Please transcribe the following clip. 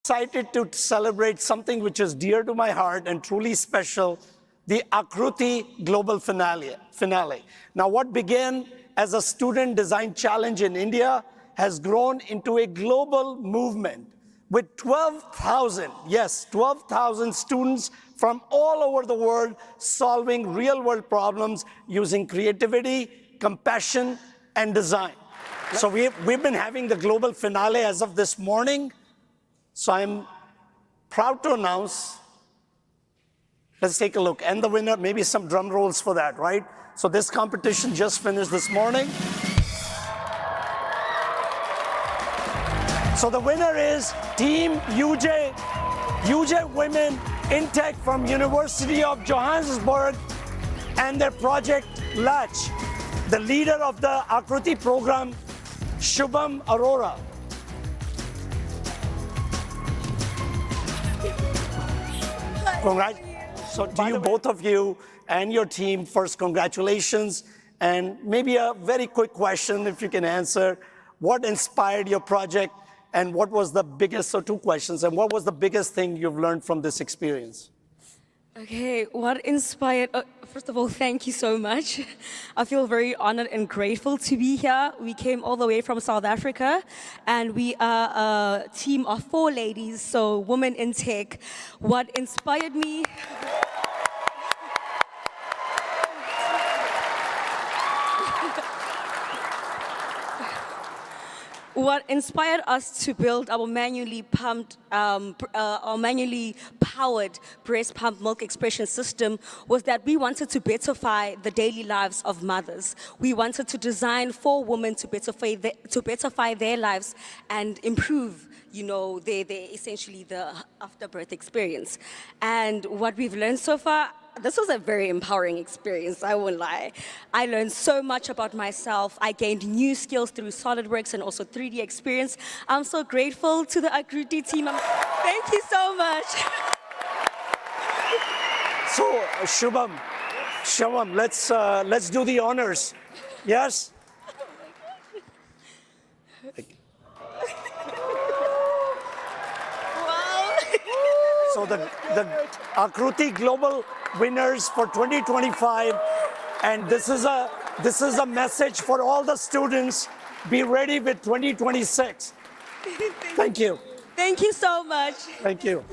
Excited to celebrate something which is dear to my heart and truly special, the AAKRUTI Global Finale. Now, what began as a student design challenge in India has grown into a global movement with 12,000, yes, 12,000 students from all over the world solving real-world problems using creativity, compassion, and design. So we've been having the global finale as of this morning. So I'm proud to announce, let's take a look. And the winner, maybe some drum rolls for that, right? So this competition just finished this morning. So the winner is Team UJ Women in Tech from University of Johannesburg and their project Latch. The leader of the AAKRUTI program, Shubham Arora. Congrats. So to you, both of you and your team, first, congratulations. And maybe a very quick question, if you can answer. What inspired your project, and what was the biggest, so two questions, and what was the biggest thing you've learned from this experience? Okay, what inspired, first of all, thank you so much. I feel very honored and grateful to be here. We came all the way from South Africa, and we are a team of 4 ladies, so women in tech. What inspired me... What inspired us to build our manually powered breast pump milk expression system was that we wanted to betterfy the daily lives of mothers. We wanted to design for women to betterfy their lives and improve, you know, their essentially the after-birth experience. And what we've learned so far, this was a very empowering experience, I won't lie. I learned so much about myself. I gained new skills through SOLIDWORKS and also 3D experience. I'm so grateful to the AAKRUTI team. Thank you so much. So, Shubham, let's do the honors. Yes? Wow. So the AAKRUTI Global winners for 2025, and this is a message for all the students. Be ready with 2026. Thank you. Thank you so much. Thank you.